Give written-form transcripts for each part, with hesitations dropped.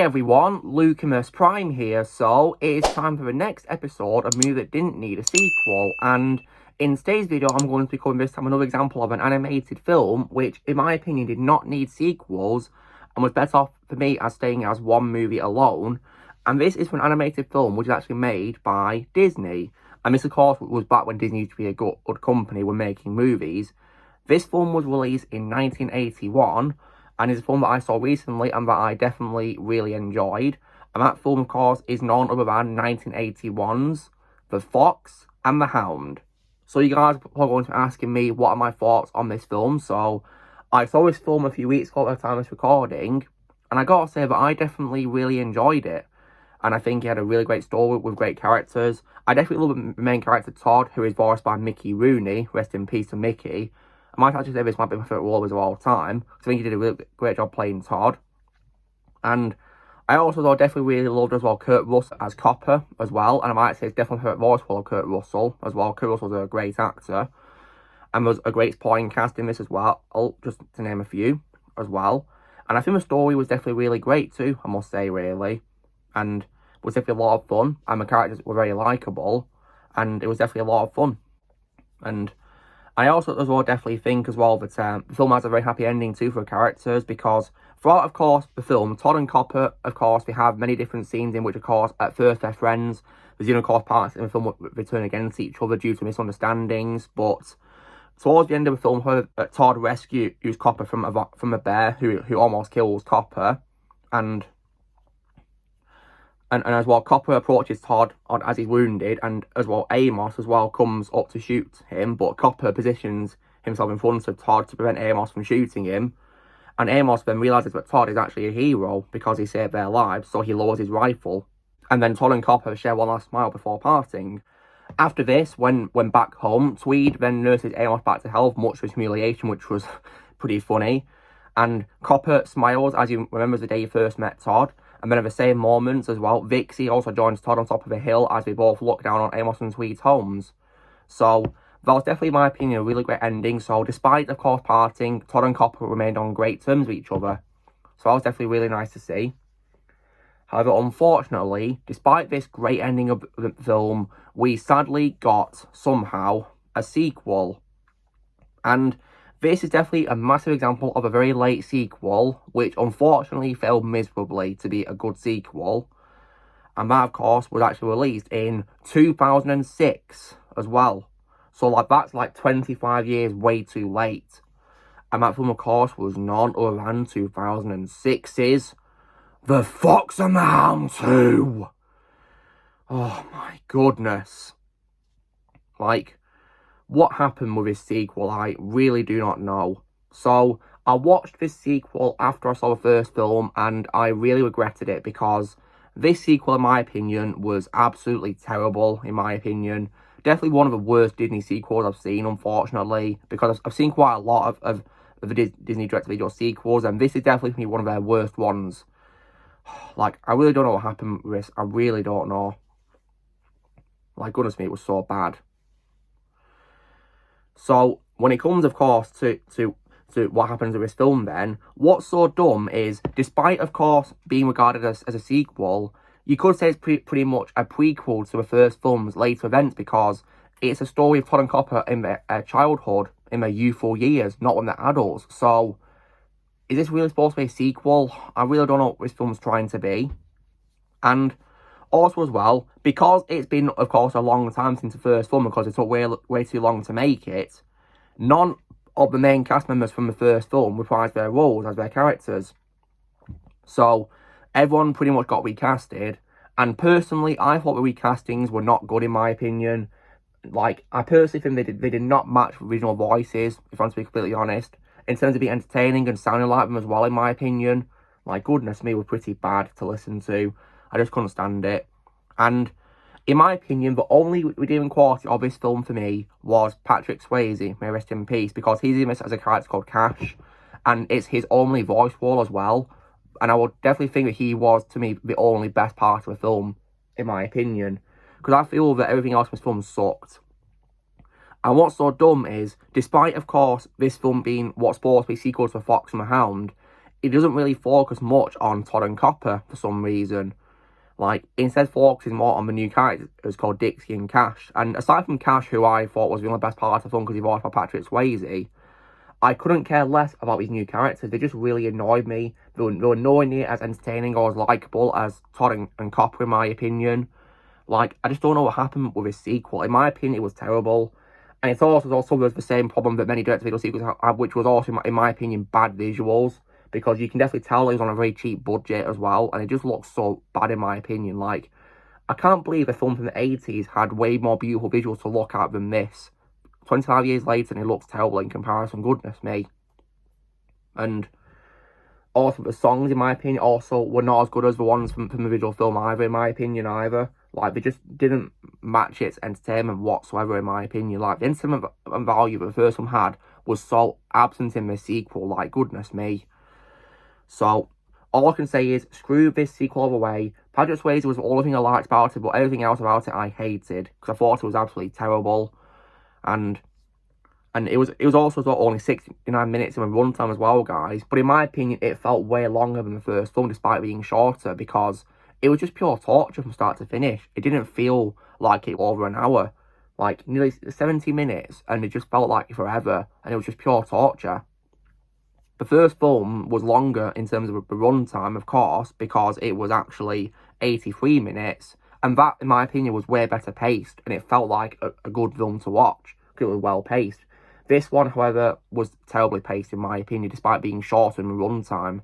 everyone, Lucamus Prime here. So it is time for the next episode of a movie that didn't need a sequel, and in today's video I'm going to be covering this time another example of an animated film which in my opinion did not need sequels and was better off for me as staying as one movie alone. And this is for an animated film which is actually made by Disney, and this of course was back when Disney used to be a good company when making movies. This film was released in 1981 and is a film that I saw recently and that I definitely really enjoyed. And that film, of course, is none other than 1981's The Fox and the Hound. So you guys are going to be asking me what are my thoughts on this film. So I saw this film a few weeks ago at the time of this recording, and I gotta say that I definitely really enjoyed it. And I think it had a really great story with great characters. I definitely love the main character, Todd, who is voiced by Mickey Rooney. Rest in peace to Mickey. I might actually say this might be my favourite role of all time. I think he did a really great job playing Todd. And I also definitely really loved as well Kurt Russell as Copper as well. And I might say it's definitely my favourite voice for Kurt Russell as well. Kurt Russell's a great actor. And there's a great supporting cast in this as well, just to name a few as well. And I think the story was definitely really great too, I must say, really. And it was definitely a lot of fun. And the characters were very likeable. And it was definitely a lot of fun. And I also as well definitely think as well that the film has a very happy ending too for the characters, because throughout, of course, the film, Todd and Copper, of course, we have many different scenes in which, of course, at first they're friends. There's even, of course, parts in the film that turn against each other due to misunderstandings. But towards the end of the film, Todd rescues Copper from a bear who almost kills Copper, and as well, Copper approaches Todd as he's wounded, and as well, Amos as well comes up to shoot him, but Copper positions himself in front of Todd to prevent Amos from shooting him. And Amos then realises that Todd is actually a hero because he saved their lives, so he lowers his rifle. And then Todd and Copper share one last smile before parting. After this, when back home, Tweed then nurses Amos back to health, much to his humiliation, which was pretty funny. And Copper smiles as he remembers the day he first met Todd. And then at the same moments as well, Vixie also joins Todd on top of a hill as we both look down on Amos and Tweed's homes. So that was definitely, in my opinion, a really great ending. So despite, of course, parting, Todd and Copper remained on great terms with each other. So that was definitely really nice to see. However, unfortunately, despite this great ending of the film, we sadly got, somehow, a sequel. And this is definitely a massive example of a very late sequel, which unfortunately failed miserably to be a good sequel. And that, of course, was actually released in 2006 as well. So, that's 25 years way too late. And that film, of course, was none other than 2006's The Fox and the Hound 2. Oh my goodness. What happened with this sequel, I really do not know. So, I watched this sequel after I saw the first film, and I really regretted it because this sequel, in my opinion, was absolutely terrible, in my opinion. Definitely one of the worst Disney sequels I've seen, unfortunately, because I've seen quite a lot of the Disney direct-to-video sequels, and this is definitely one of their worst ones. I really don't know what happened with this. I really don't know. Goodness me, it was so bad. So, when it comes, of course, to what happens with this film then, what's so dumb is, despite, of course, being regarded as a sequel, you could say it's pretty much a prequel to the first film's later events, because it's a story of Todd and Copper in their childhood, in their youthful years, not when they're adults. So, is this really supposed to be a sequel? I really don't know what this film's trying to be. And also as well, because it's been, of course, a long time since the first film, because it took way too long to make it, none of the main cast members from the first film reprised their roles as their characters. So, everyone pretty much got recasted, and personally, I thought the recastings were not good in my opinion. I personally think they did not match original voices, if I'm to be completely honest, in terms of being entertaining and sounding like them as well, in my opinion. Goodness me, were pretty bad to listen to. I just couldn't stand it. And in my opinion, the only redeeming quality of this film for me was Patrick Swayze, may rest in peace, because he's in this as a character called Cash, and it's his only voice role as well. And I would definitely think that he was, to me, the only best part of the film, in my opinion, because I feel that everything else in this film sucked. And what's so dumb is, despite, of course, this film being what's supposed to be a sequel to The Fox and the Hound, it doesn't really focus much on Todd and Copper for some reason. Like, instead focusing more on the new characters called Dixie and Cash. And aside from Cash, who I thought was the only best part of the film because he voiced by Patrick Swayze, I couldn't care less about these new characters. They just really annoyed me. They were nowhere near as entertaining or as likeable as Todd and Copper, in my opinion. Like, I just don't know what happened with this sequel. In my opinion, it was terrible. And it's also the same problem that many direct-to-video sequels have, which was also, in my opinion, bad visuals. Because you can definitely tell it was on a very cheap budget as well. And it just looks so bad, in my opinion. Like, I can't believe a film from the 80s had way more beautiful visuals to look at than this. 25 years later, and it looks terrible in comparison. Goodness me. And also, the songs, in my opinion, also were not as good as the ones from the visual film either, in my opinion, either. Like, they just didn't match its entertainment whatsoever, in my opinion. Like, the entertainment value that the first one had was so absent in the sequel. Like, goodness me. So, all I can say is, screw this sequel all the way. Patrick Swayze was all the thing I liked about it, but everything else about it I hated. Because I thought it was absolutely terrible. And it was also only 69 minutes in a runtime as well, guys. But in my opinion, it felt way longer than the first film, despite being shorter, because it was just pure torture from start to finish. It didn't feel like it was over an hour. Like, nearly 70 minutes, and it just felt like forever, and it was just pure torture. The first film was longer in terms of the runtime, of course, because it was actually 83 minutes, and that, in my opinion, was way better paced, and it felt like a good film to watch, because it was well paced. This one, however, was terribly paced, in my opinion, despite being shorter in the runtime.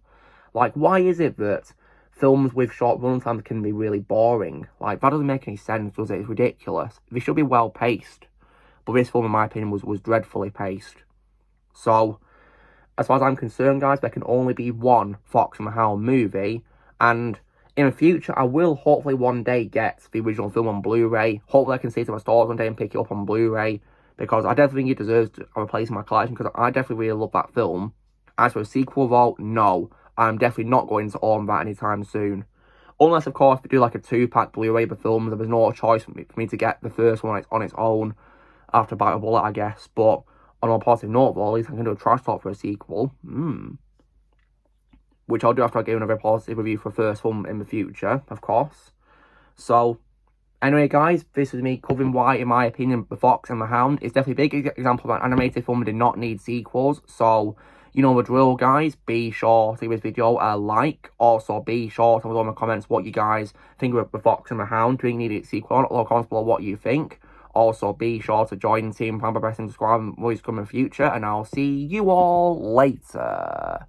Like, why is it that films with short runtimes can be really boring? Like, that doesn't make any sense, does it? It's ridiculous. They should be well paced. But this film, in my opinion, was dreadfully paced. So, as far as I'm concerned, guys, there can only be one Fox and the Hound movie, and in the future, I will hopefully one day get the original film on Blu-ray. Hopefully I can see it to my stores one day and pick it up on Blu-ray, because I definitely think it deserves to have a place in my collection, because I definitely really love that film. As for a sequel, though, no, I'm definitely not going to own that anytime soon. Unless, of course, we do like a 2-pack Blu-ray of the films, there was no choice for me to get the first one on its own after Bite a Bullet, I guess, but on a positive note, though, at least I can do a trash talk for a sequel. Which I'll do after I give another positive review for the first film in the future, of course. So, anyway, guys, this is me covering why, in my opinion, The Fox and the Hound is definitely a big example of an animated film that did not need sequels. So, you know the drill, guys. Be sure to give this video a like. Also, be sure to tell me in the comments what you guys think of The Fox and the Hound. Do you need a sequel or not? Or comments below what you think. Also, be sure to join the team, pressing subscribe, and always come in the future, and I'll see you all later.